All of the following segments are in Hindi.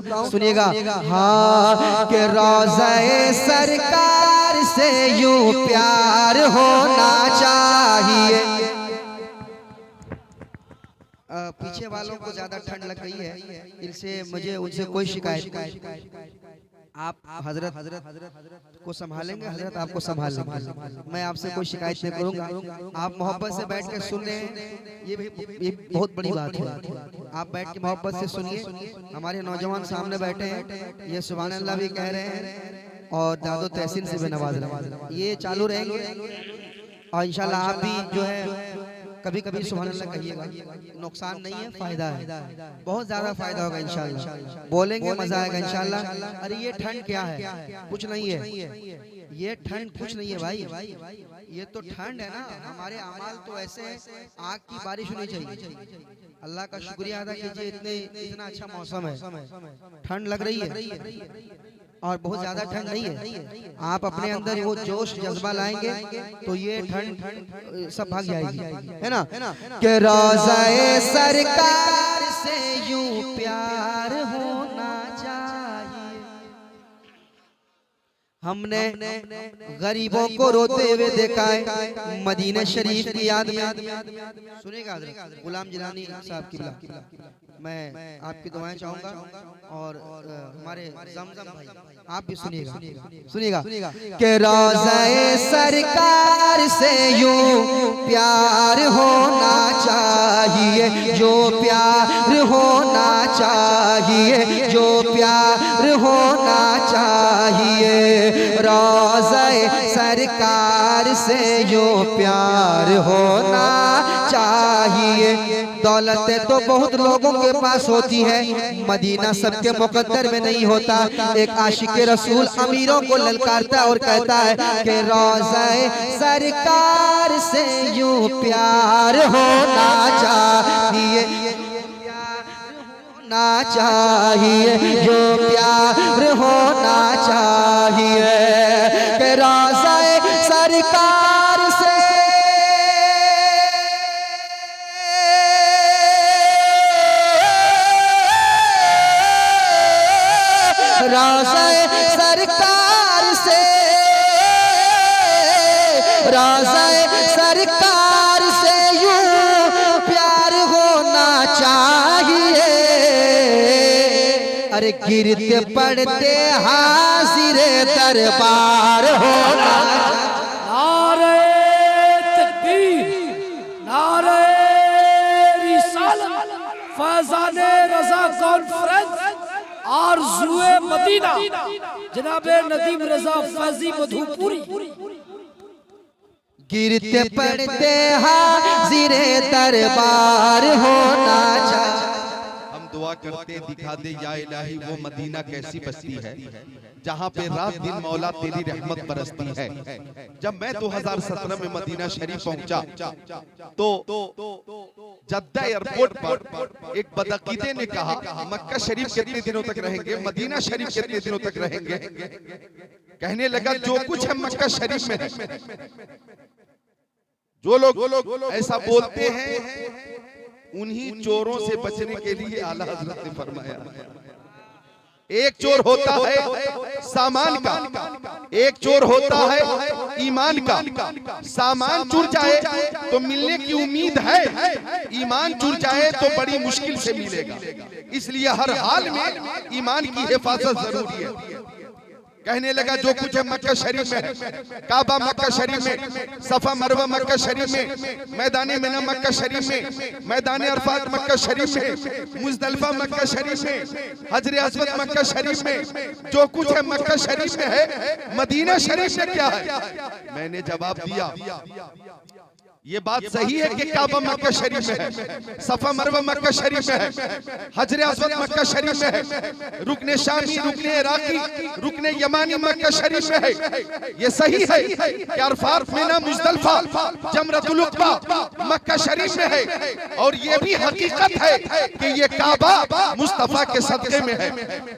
हूँ, सुनिएगा। हाँ कि रोज़े सरकार से यूं प्यार होना चाहिए। पीछे वालों को ज्यादा ठंड लग रही है, इनसे मुझे उनसे कोई शिकायत नहीं। आप हजरत को संभालेंगे, हजरत आपको संभाल लेंगे। मैं आपसे कोई शिकायत नहीं करूंगा। आप मोहब्बत से बैठ कर सुन रहे हैं, ये बहुत बड़ी बात है। आप बैठ के मोहब्बत से सुनिए। हमारे नौजवान सामने बैठे हैं, ये सुभान अल्लाह भी कह रहे हैं और दादो तहसीन से भी नवाज रहे हैं। ये चालू रहेंगे और इंशाल्लाह आप भी जो है कभी कभी सुभान अल्लाह कहिएगा। नुकसान नहीं है, फायदा है, बहुत ज्यादा फायदा होगा इंशाल्लाह। बोलेंगे मजा आएगा इंशाल्लाह। अरे ये ठंड क्या है, कुछ नहीं है। ये ठंड कुछ नहीं है भाई, ये तो ठंड है ना। हमारे अमाल तो ऐसे हैं, आग की बारिश होनी चाहिए। अल्लाह का शुक्रिया अदा कीजिए, इतना अच्छा मौसम है, ठंड लग रही है और बहुत ज्यादा ठंड नहीं है। आप अपने अंदर वो जोश जज्बा लाएंगे तो ये ठंड सब भाग जाएगी, है ना। कि रोज़े सरकार से यूं प्यार होना चाहिए। हमने गरीबों को रोते हुए देखा है मदीना शरीफ की याद में। सुनिएगा गुलाम जिलानी साहब की मैं आपकी दुआएं चाहूंगा और हमारे जमजम भाई आप भी सुनिएगा। कि रोज़े सरकार से यूं प्यार होना चाहिए, जो प्यार होना चाहिए, जो प्यार होना चाहिए। रोज़े सरकार से यूं प्यार होना चाहिए। दौलतें तो बहुत लोगों के पास होती है, मदीना सबके मुकद्दर में नहीं होता। एक आशिक रसूल अमीरों को ललकारता और कहता है कि रोज़े सरकार से यूं प्यार होना चाहिए, होना चाहिए, जो प्यार होना चाहिए। कि रोज़े सरकार से रोज़े सरकार से, रोज़े सरकार से यूं प्यार होना चाहिए। अरे गिरते पड़ते हाजिर दरबार होना चाहिए। नारे तकबीर, नारे रिसालत, फैज़ाने रज़ा कॉन्फ्रेंस और जुए मदीना जनाबे नदीम रज़ा फैज़ी मधुपुरी। गिरते पड़ते हाजिर दरबार होना चाहिए। हम दुआ करते दिखा दे या इलाही वो मदीना कैसी बस्ती है जहाँ पे रात दिन मौला तेरी रहमत बरसती है। जब मैं 2017 में मदीना शरीफ पहुंचा तो जद्दा एयरपोर्ट पर एक बदअकीदे ने कहा मक्का शरीफ कितने दिनों तक रहेंगे, मदीना शरीफ कितने दिनों तक रहेंगे। कहने लगा जो कुछ है मक्का शरीफ में है। जो लोग ऐसा बोलते हैं उन्हीं चोरों से बचने के लिए आला हज़रत ने फरमाया एक चोर होता है सामान का, एक चोर होता है ईमान का। सामान चुर जाए तो मिलने की उम्मीद है, ईमान चुर जाए तो बड़ी मुश्किल से मिलेगा। इसलिए हर हाल में ईमान की हिफाजत जरूरी है। कहने लगा जो कुछ है मक्का शरीफ में, काबा मक्का शरीफ में, सफा मरवा मक्का शरीफ में, मैदान मिना मक्का शरीफ में, मैदान अरफात मक्का शरीफ में, मुज़दलिफा मक्का शरीफ में, हजर अस्वद मक्का शरीफ में, जो कुछ है मक्का शरीफ में है। मदीना शरीफ में क्या है? मैंने जवाब दिया ये बात सही है कि काबा मक्का शरीफ में है, सफा मरवा मक्का शरीफ में है, हजर अस्वद मक्का शरीफ में है, रुकने शामी, रुकने इराकी, रुकने यमानी मक्का शरीफ में है। ये सही है कि अरफात मिना मुज़दलिफा जमरतुल उक़बा मक्का शरीफ में है। और ये भी हकीकत है कि ये काबा मुस्तफा के सदक़े में है,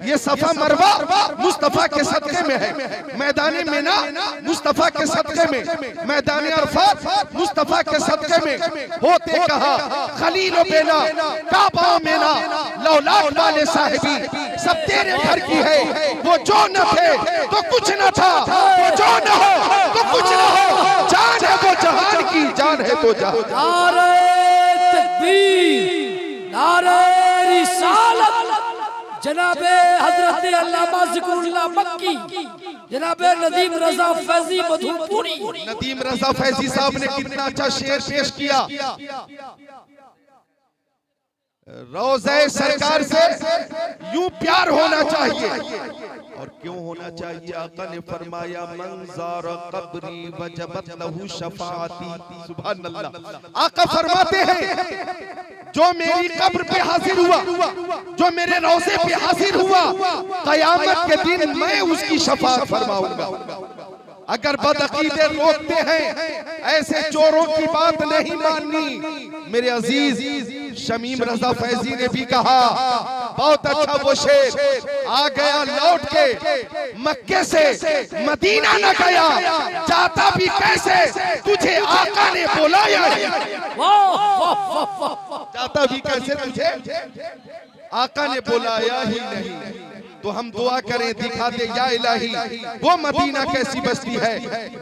ये सफा मरवा मुस्तफा के सदक़े में है, मैदान मिना मुस्तफा के सदक़े में, मैदान अरफात मुस्तफा मुस्तफा के सदके में होते कहा खलीलो बेला काबा मेना लौलाद वाले साहिबी सब तेरे घर की है। वो जो न थे तो कुछ न था, वो जो न हो तो कुछ न हो। जान है वो जहान की, जान है तो जहान। नारे तकबीर, नारे रिसालत। जनाबे हजरत अल्लामा ज़िक्रुल्लाह मक्की, जनाबे नदीम रजा फैजी मधुपुरी। नदीम रजा फैजी साहब ने कितना अच्छा शेर पेश किया। रोज़े सरकार से यूं प्यार होना चाहिए। और क्यों होना चाहिए? आका ने फरमाया मंज़ार कब्री वजबत लहू शफाअती। सुभान अल्लाह। आका फरमाते हैं जो मेरी कब्र पे हाजिर हुआ, जो मेरे रोज़े पे हाजिर हुआ, क़यामत के दिन मैं उसकी शफाअत फरमाऊंगा। अगर बदअकीदे रोकते हैं, ऐसे चोरों की बात नहीं माननी। मेरे अजीज शमीम रजा फैजी ने भी कहा, बहुत अच्छा वो शेर। आ गया लौट के मक्के से, मदीना न गया, जाता भी कैसे, तुझे आका ने बुलाया। जाता भी कैसे, तुझे आका ने बुलाया ही नहीं। तो हम दुआ करें, दिखा दे या इलाही वो मदीना कैसी बस्ती है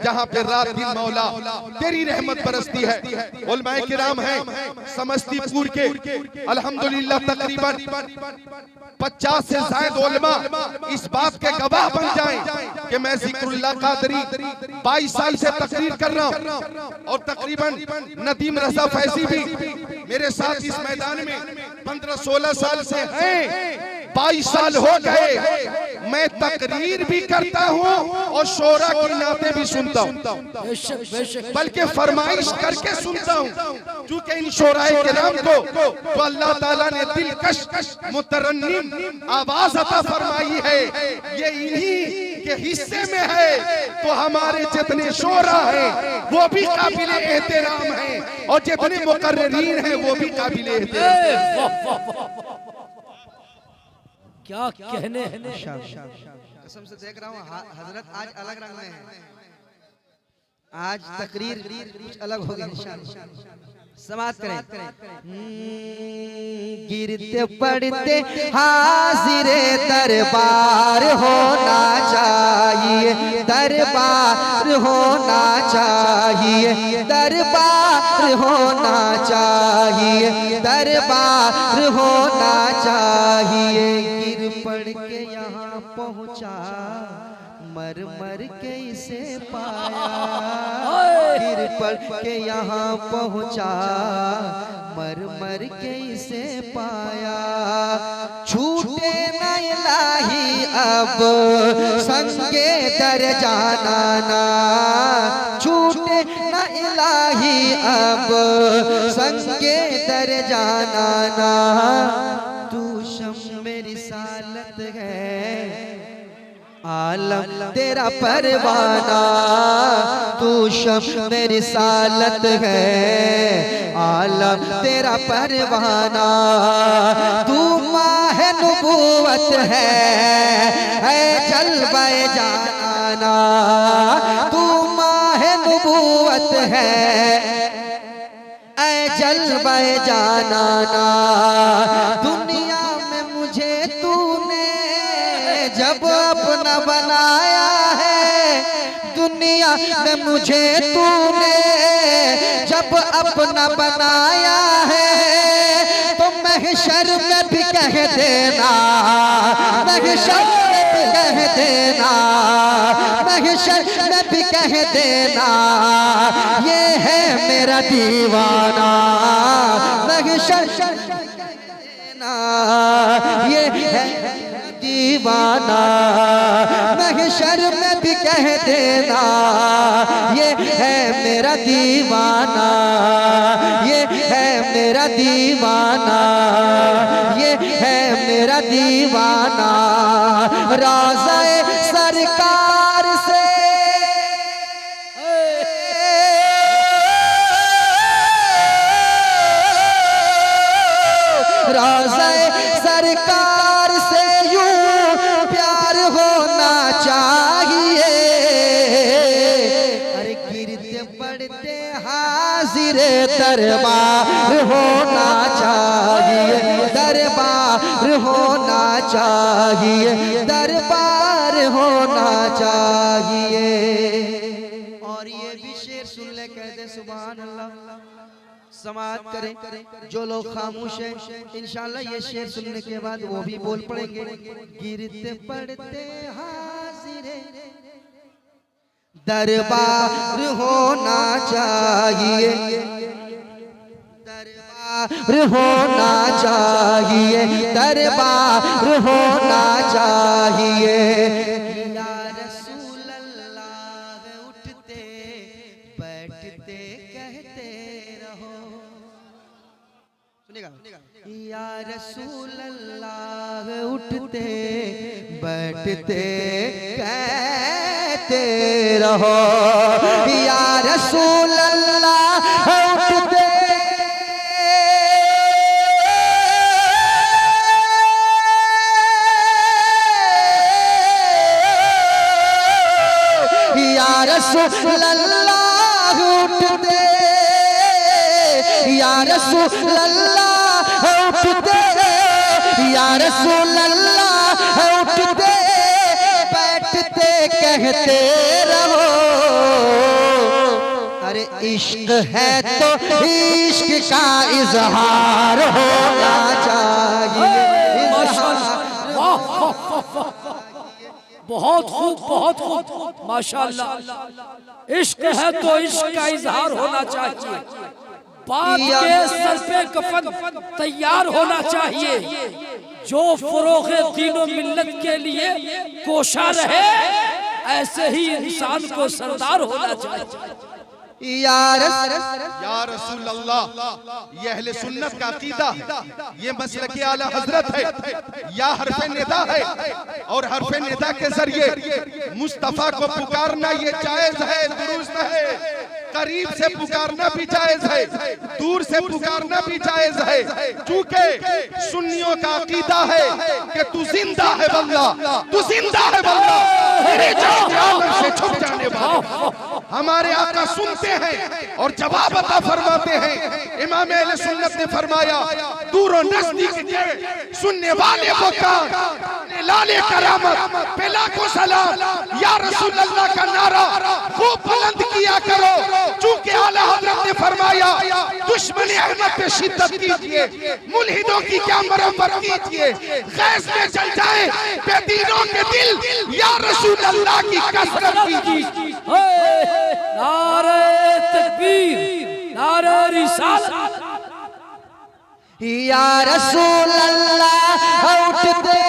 जहाँ पे रात दिन मौला तेरी रहमत बरसती है। उलमाए किराम हैं समस्तीपुर के, अल्हम्दुलिल्लाह तकरीबन 50 से ज़ायद उलमा इस बात के गवाह बन जाएं कि मैं ज़िक्रुल्लाह कादरी 22 साल से तकरीर कर रहा हूँ और तकरीबन नदीम रजा फैजी भी मेरे साथ इस मैदान में 15-16 साल से हैं। 22 साल हो गए मैं तकरीर भी करता हूँ और शोरा की नाते भी सुनता हूँ, बल्कि फरमाइश करके सुनता हूँ। क्योंकि इन शोराए किराम को तो अल्लाह ताला ने दिलकश मुतरन्निम आवाज अता फरमाई है, ये इन्हीं के हिस्से में है। तो हमारे जितने शोरा हैं वो भी काबिले एहतराम हैं और जितने मुकर्रिरीन हैं वो भी काबिले एहतराम। क्या कहने कसम से देख रहा हूँ हजरत आज अलग रंग में है। आज तकरीर कुछ अलग हो गई। समाप्त करें। गिरते पड़ते हाजिरे दरबार होना चाहिए, दरबार होना चाहिए, दरबार होना चाहिए, दरबार होना चाहिए। गिर पड़ के यहाँ पहुँचा, मर मर के इसे पाया। गिर पड़ के यहाँ पहुँचा, मर मर के इसे पाया। छूटे न इलाही अब संगे दर जाना ना, छूटे न इलाही अब संगे दर जाना ना। तू शम मेरी सालत है, आलम तेरा परवाना। तू शम मेरी सालत है, आलम तेरा परवाना। तू माह नबूवत है जलवे जाना। तू माह नबूवत है जलवे जाना ना। दुनिया में मुझे तूने जब अपना बनाया है, दुनिया में मुझे तूने जब अपना बनाया है, तो महशर में भी कह देना, महशर में भी कह देना, महशर में भी कह देना, ये है मेरा दीवाना। महशर ये है दीवाना, महशर में भी कह देना, ये है मेरा दीवाना, ये है मेरा दीवाना, ये है मेरा दीवाना। राज़े सरकार से राज़े सरकार से यूं प्यार होना चाहिए। अरे गिरते पड़ते हाजिर हाजिरे दरबार होना चाहिए, दरबार होना चाहिए, दरबार होना चाहिए। और ये भी शेर सुन ले, कहते सुभान अल्लाह। समाअत करें जो लोग खामोश हैं, इंशाल्लाह ये शेर सुनने के बाद वो भी बोल पड़ेंगे। गिरते पड़ते हाजिरे दरबार होना चाहिए, दरबार होना चाहिए, दरबार होना चाहिए। या रसूल अल्लाह उठते बैठते कहते रहो, सुनिएगा। या रसूल अल्लाह उठते बैठते कहते रहो, या रसूल अल्लाह उठते या रसूल अल्लाह उठते, या रसूल अल्लाह उठते, या रसूल अल्लाह उठते बैठते कहते रहो। अरे इश्क है तो इश्क का इजहार होना चाहिए। बहुत खूब, बहुत खूब, माशाअल्लाह। इश्क है तो इश्क का इजहार होना चाहिए। बात के सर पे कफन तैयार होना चाहिए। जो फरोग़े दीन और मिल्लत के लिए कोशा रहे, ऐसे ही इंसान को सरदार होना चाहिए। या रसूल अल्लाह, ये अहले सुन्नत का अकीदा है, ये मसलक आला हजरत है। या हरफे निदा है, और हरफे निदा के जरिए मुस्तफा को पुकारना ये जायज है, दुरुस्त है। करीब से पुकारना भी जायज है, दूर से पुकारना भी जायज है, क्योंकि सुन्नियों का अकीदा है कि तू जिंदा है बल्ला, तू जिंदा है बल्ला, तेरे जान से छुप जाने वाले। हमारे आका सुनते हैं और जवाब अता फरमाते हैं। इमाम अहले सुन्नत ने फरमाया, दूर और नजदीक के सुनने वाले को कान, लाले करामत पे लाखों सलाम, या रसूल अल्लाह का नारा खूब बुलंद किया करो, चूंकि आला हजरत ने फरमाया, दुश्मन अहमद पे शिद्दत कीजिए, मुल्हिदों की क्या मरम्मत कीजिए, गैस में जल जाए बेदीनों के दिल, या रसूल अल्लाह की कसरत कीजिए। नारे तकबीर, नारे रिसालत। या रसूल अल्लाह उठते,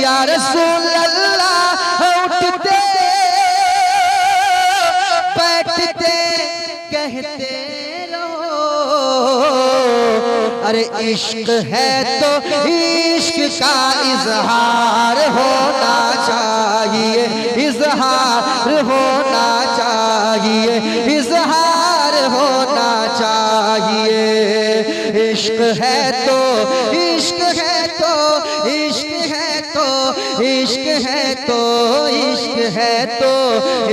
या रसूल अल्लाह उठते बैठते कहते रहो। अरे इश्क है तो इश्क का इजहार होना चाहिए, इजहार होना चाहिए, इजहार होना चाहिए। इश्क है तो इश्क है तो इश्क है तो इश्क है तो इश्क है तो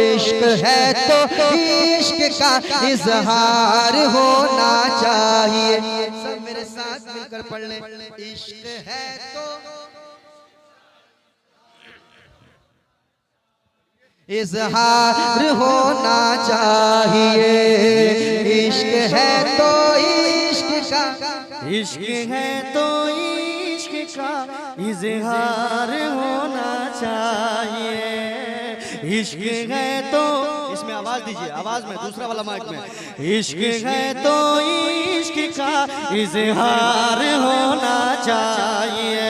इश्क है तो इश्क का इजहार होना चाहिए। सब मेरे साथ मिलकर पढ़ लें। इश्क है तो इजहार होना चाहिए, इश्क है तो इश्क का, इश्क है तो इश्क का इजहार होना चाहिए। इश्क है तो, इसमें आवाज दीजिए, आवाज में, दूसरा वाला माइक में। इश्क है तो इश्क का इजहार होना चाहिए।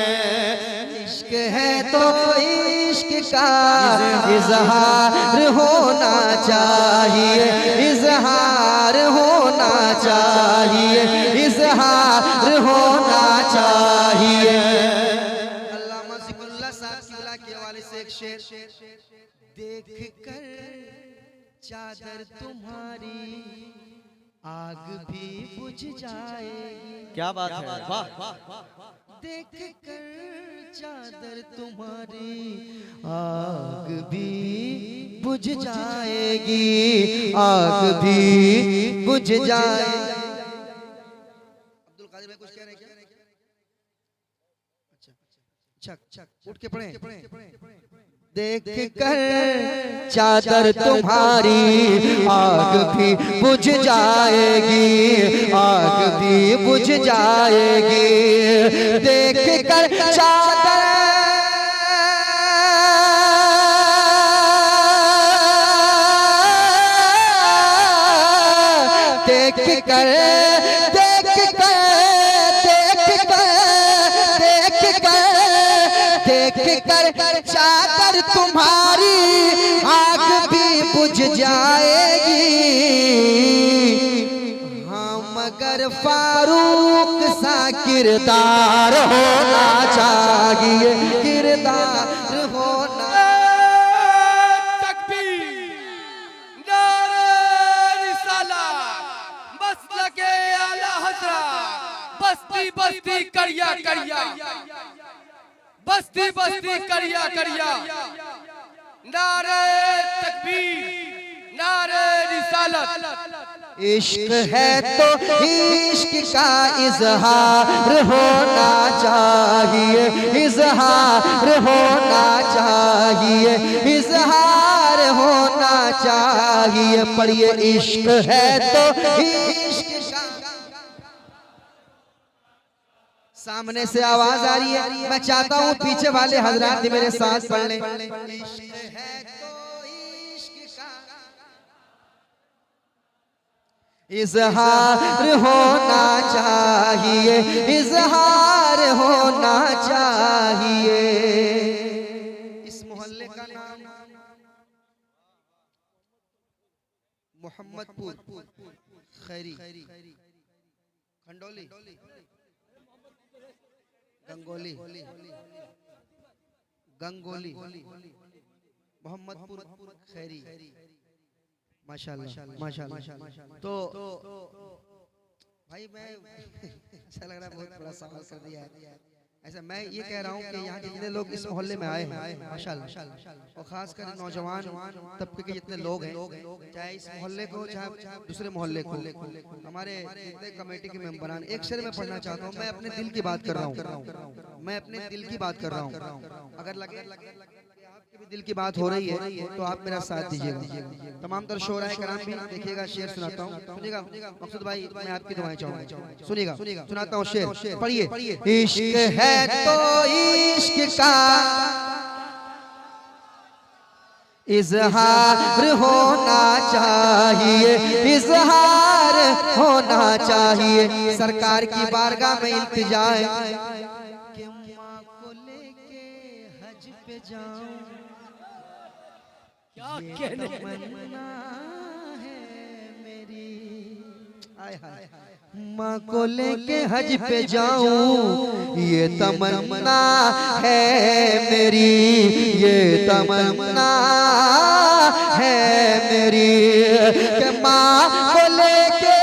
इश्क है तो इश्क का इजहार होना चाहिए, इजहार होना चाहिए, इजहार होना चाहिए। अल्लामा ज़िक्रुल्लाह साहब के हवाले से एक शेर। देख कर चादर तुम्हारी आग भी बुझ जाएगी। क्या बात है, वाह। देख कर चादर तुम्हारी आग भी बुझ जाएगी, आग भी बुझ जाएगी। अब्दुल कादिर भाई कुछ कह रहे हैं क्या? अच्छा, उठ के पढ़ें। देख कर चादर तुम्हारी आग भी बुझ जाएगी, आग भी बुझ जाएगी। देख कर चादर देख कर देख कर देख कर देख कर चादर तुम्हारी आग भी बुझ जाएगी। हाँ मगर फारूक सा किरदार होना चाहिए, किरदार होना। तकबीर, नारे रिसालत, मसलके आला हज़रत, बस्ती बस्ती करिया करिया, बस्ती बस्ती करिया करिया। नारे तकबीर, नारे रिसालत। इश्क है तो इश्क का इजहार होना चाहिए, इजहार होना चाहिए, इजहार होना चाहिए। पढ़िए इश्क है तो इश्क का। सामने से आवाज आ रही है, मैं चाहता हूँ पीछे वाले हजरात भी मेरे साथ पढ़ लें। इश्क है तो इश्क का इजहार होना चाहिए, इजहार होना चाहिए। इस मोहल्ले का नाम मोहम्मदपुर खैरी, खंडोली, गंगोली, गंगोली, मोहम्मदपुर खैरी। माशाल्लाह माशाल्लाह। तो भाई मैं अच्छा लग रहा है, बहुत बड़ा सवाल कर दिया है। ऐसा मैं ये कह रहा हूँ कि यहाँ जितने लोग इस मोहल्ले में आए हैं माशाल्लाह, और खासकर नौजवान तबके के जितने लोग हैं, चाहे इस मोहल्ले को चाहे दूसरे मोहल्ले को, हमारे जितने कमेटी के मेंबरान, एक शेर में पढ़ना चाहता हूँ। मैं अपने दिल की बात कर रहा हूँ, मैं अपने दिल की बात कर रहा हूँ। अगर लगे आपकी भी दिल की बात हो रही है तो आप मेरा साथ दीजिएगा। तमाम तर शोराए कराम भी देखिएगा। शेर सुनाता हूँ, सुनिएगा मकसूद भाई, मैं आपकी दुआएं चाहूंगा। सुनिएगा, सुनाता हूँ शेर, पढ़िए। इश्क है तो इश्क का इजहार होना चाहिए, इजहार होना चाहिए। सरकार की बारगाह में इल्तिजा है कि माँ को लेके हज पे जाऊं, क्या कहने तमन्ना है मेरी। आय हाय, माँ को लेके हज पे जाऊं, ये तमन्ना है मेरी, ये तमन्ना है मेरी कि माँ को लेके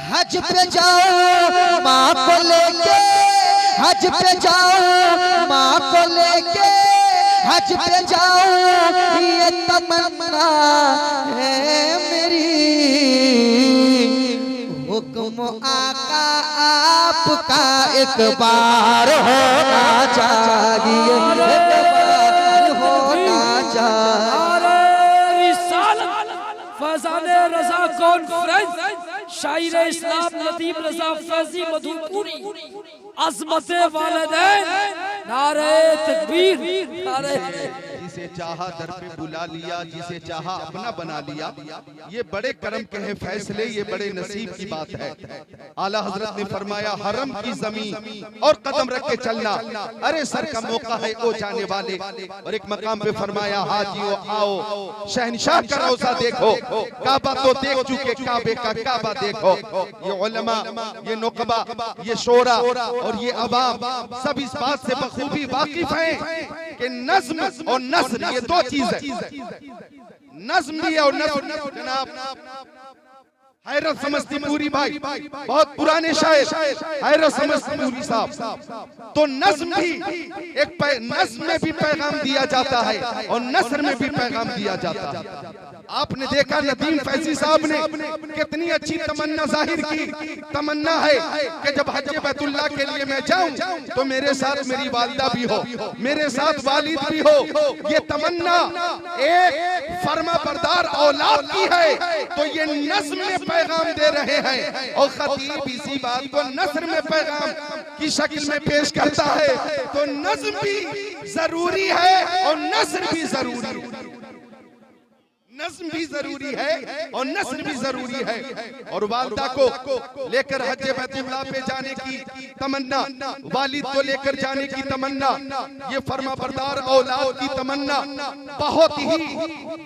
हज पे जाऊं, माँ को लेके हज पे जाऊं, माँ को लेके हज पे जाऊं, ये तमन्ना है मेरी। हुक्म आका आपका एक बार होना चाहिए, एक बार होना चाहिए। फैज़ाने रज़ा कॉन्फ्रेंस, शायर इस्लाम लतीफ रज़ा फैज़ी मधुपुरी, अज़मते वालिदैन, नारे तकबीर, नारे। जिसे चाहा दर पे बुला लिया, जिसे चाहा अपना बना लिया। ये बड़े करम के हैं फैसले, ये बड़े नसीब की बात है। आला हजरत ने फरमाया हरम की जमीन और कदम रख के चलना, अरे सर का मौका है ओ जाने वाले। और एक मकाम पे फरमाया हाजियो आओ, शहनशाह का रोज़ा देखो, काबा तो देख चुके, काबे का काबा देखो। ये उलमा, ये नुकबा, ये शोरा और ये अवाम सब इस बात से बखूबी वाकिफ हैं कि नज्म और नस्र ये दो चीज है। नज्म भी है और नस्र। जनाब हैरत समझती पूरी भाई, बहुत पुराने शायर हैरत समझती पूरी साहब। तो नज्म भी एक नज्म में भी पैगाम दिया जाता है और नस्र में भी पैगाम दिया जाता है। आपने देखा नदीम फैजी साहब ने कितनी अच्छी तमन्ना जाहिर की। तमन्ना है कि जब हज बैतुल्लाह के लिए मैं जाऊं तो मेरे साथ मेरी वालिदा भी हो, मेरे साथ वालिद भी हो। ये तमन्ना एक फर्माबरदार औलाद की है, तो ये नज्म में पैगाम दे रहे हैं और खतीब इसी बात को नस्र में पैगाम की शक्ल में पेश करता है। तो नज्म भी जरूरी है और नस्र भी जरूरी है। नज्म भी जरूरी है और नस्र भी जरूरी है। और वालिदा को लेकर हज बैतुल्लाह पे जाने की तमन्ना, वालिद को लेकर जाने की तमन्ना, ये फर्माबरदार औलाद की तमन्ना बहुत ही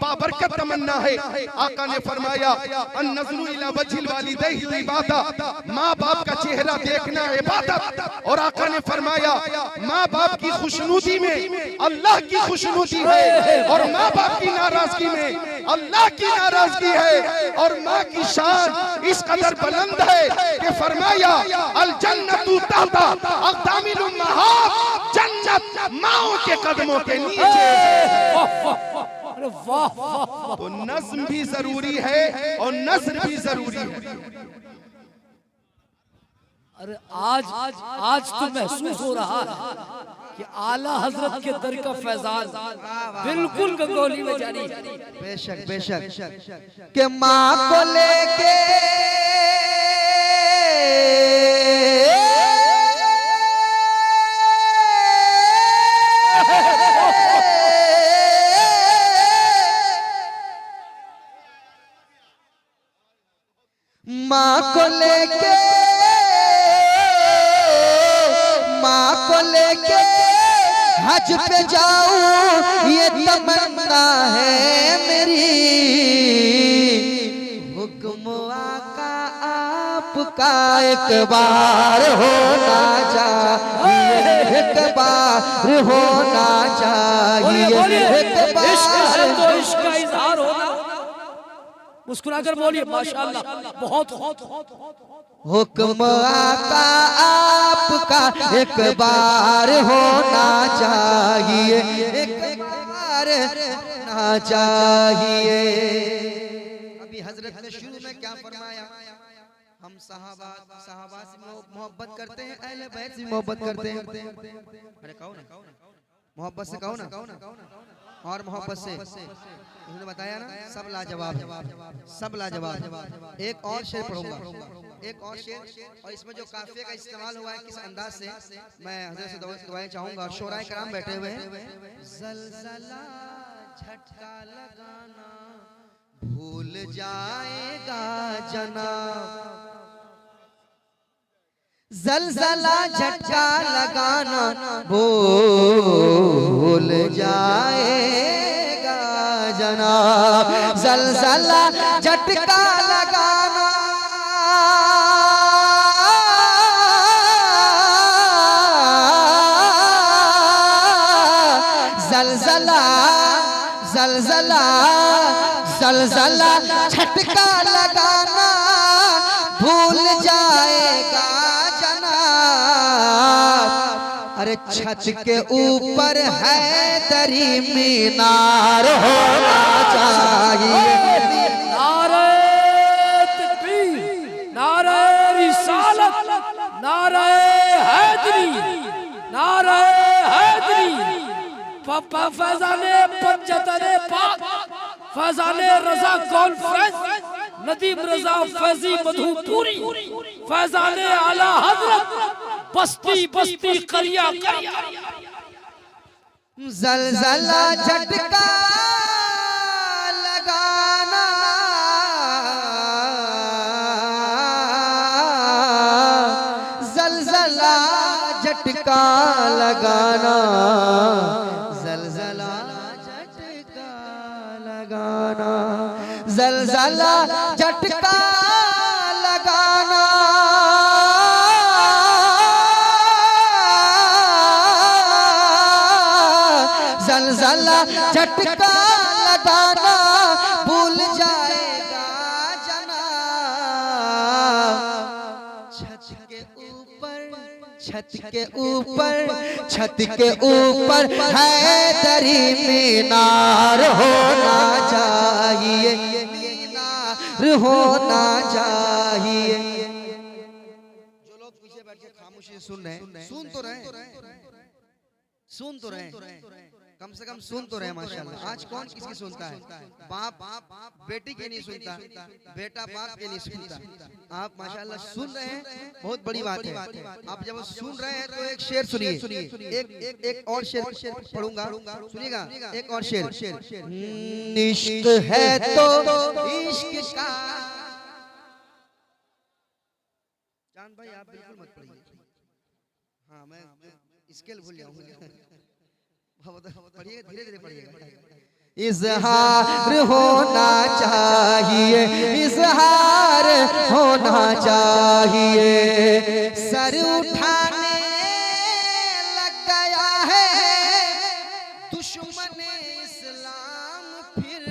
बाबरकत तमन्ना है। आका ने फरमाया अन-नज़्रु इला वज्हिल वालिदैहि इबादत, माँ बाप का चेहरा देखना इबादत। और आका ने फरमाया माँ बाप की खुशनुदी में अल्लाह की खुशनुदी है और माँ बाप की नाराजगी में अल्लाह की नाराजगी है। और माँ की शान इस कदर बुलंद है कि फरमाया अल जन्नतु तहता अक़दामिल उम्महात, जन्नत माओं के कदमों के नीचे। तो नज्म भी जरूरी है और नस्र भी जरूरी है। अरे आज तो महसूस हो रहा है कि आला हजरत के दर का फैजान बिल्कुल गंगोली में जारी है। बेशक बेशक कि माँ को लेके माँ को लेके हज पे जाऊं ये तमन्ना है मेरी। हुक्म आका आपका एक बार होना चाहिए, एक बार होना चाहिए, एक बार। इश्क है तो इश्क का इजहार होना। मुस्कुराकर बोलिए माशाअल्लाह। बहुत हुक्म आका आपका एक बार होना चाहिए, एक बार होना चाहिए। अभी हजरत ने शुरू में क्या फरमाया? हम सहाबा से मोहब्बत करते हैं, अहले बैत से मोहब्बत करते हैं। अरे कहो ना, मोहब्बत से कहो ना। और मोहब्बत से उन्होंने बताया ना, सब लाजवाब है, सब लाजवाब। एक और शेर पढ़ूंगा, एक और शेर, और इसमें जो काफिये का इस्तेमाल हुआ है किस अंदाज से, मैं हज़रत से दुआएं चाहूंगा। और शोराए कराम बैठे हुए हैं। ज़लज़ला झटका लगाना भूल जाएगा जनाब, ज़लज़ला झटका लगाना भूल जाएगा जनाब, ज़लज़ला झटका लगाना ज़लज़ला झटका लगाना भूल जाएगा जनाब। अरे छत के ऊपर हैदरी मीनार होना चाहिए। नारे तकबीर, नारे रिसालत, नारे हैदरी, नारे हैदरी। फैज़ाने पंजतने पाक, फैज़ाने रज़ा कॉन्फ्रेंस, नदीम रज़ा फैज़ी मधुपुरी, फैज़ाने आला हज़रत बस्ती बस्ती करिया करिया। ज़लज़ला झटका लगाना ज़लज़ला झटका लगाना, ज़लज़ला झटका लगाना, ज़लज़ला झटका लगाना। जलजला झटका लगाना भूल जाएगा जनाब। छत के ऊपर हैदरी मीनार होना चाहिए, मीनार होना चाहिए। जो लोग पीछे बैठ के खामोशी से सुन रहे हैं, सुन तो रहे, कम से कम सुन तो रहे माशाल्लाह। आज कौन किसकी सुनता है? बाप बेटी के नहीं सुनता, बेटा बाप के नहीं सुनता। आप माशाल्लाह सुन रहे हैं, बहुत बड़ी बात है। आप जब सुन रहे हैं तो एक शेर सुनिए, एक और शेर पढ़ूंगा, सुनिएगा। एक और शेर। इश्क है तो इश्क का, चांद भाई आप बिल्कुल मत पढ़िए। हाँ मैं स्केल भूल जाऊंगा, पढ़िएगा, धीरे धीरे पढ़िएगा। इजहार होना चाहिए, इजहार होना चाहिए। सर उठाने लग गया है दुश्मन इस्लाम फिर,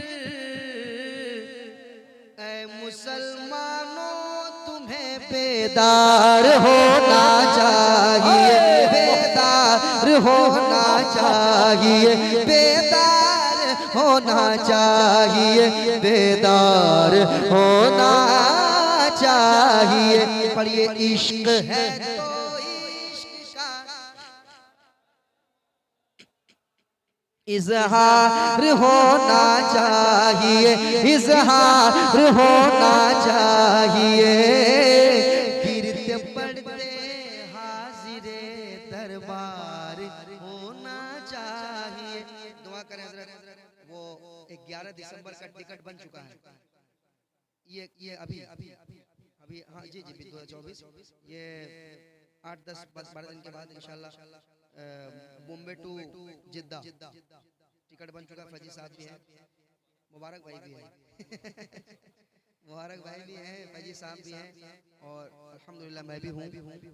ऐ मुसलमानों तुम्हें बेदार होना चाहिए, बेदार होना चाहिए, बेदार होना चाहिए, बेदार होना चाहिए। पढ़िए। इश्क है तो इश्क का इजहार होना चाहिए, इजहार होना चाहिए। गिरते पड़ते हाजिरे दरबार होना चाहिए। दुआ करें हजरत, वो 11 दिसंबर का टिकट बन चुका है। ये अभी हाँ जी 2024, ये 8-10-12 दिन के बाद इंशाल्लाह बॉम्बे टू जिद्दा टिकट बन चुका। फैजी साहब भी हैं, मुबारक भाई भी है मुबारक भाई भी हैं, फैजी साहब भी हैं, और अल्हम्दुलिल्लाह मैं भी हूँ।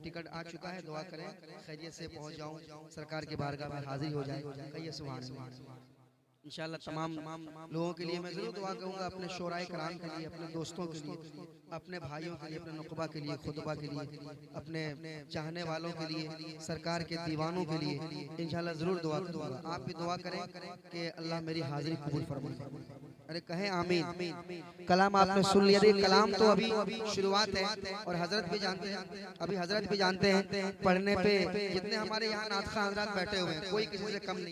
टिकट आ चुका है, दुआ करें खैरियत से पहुँच जाऊँ, सरकार की बारगाह में हाजिर हो जाए। कहिए सुभान अल्लाह। इंशाल्लाह तमाम लोगों के लिए मैं जरूर दुआ करूँगा, अपने शोराए कराम के लिए, अपने दोस्तों के लिए, अपने भाइयों के लिए, अपने नुकबा के लिए, खुतबा के लिए, अपने चाहने वालों के लिए, सरकार के दीवानों के लिए इंशाल्लाह जरूर दुआ करूँगा। आप भी दुआ करें कि अल्लाह मेरी हाजिरी कबूल फरमाए। अरे कहें आमीन। कलाम आपने सुन लिया, कलाम तो अभी शुरुआत है, और हजरत भी जानते हैं, अभी हजरत भी जानते हैं पढ़ने पे जितने हमारे यहाँ नात खां हजरात बैठे हुए हैं, कोई किसी से कम नहीं।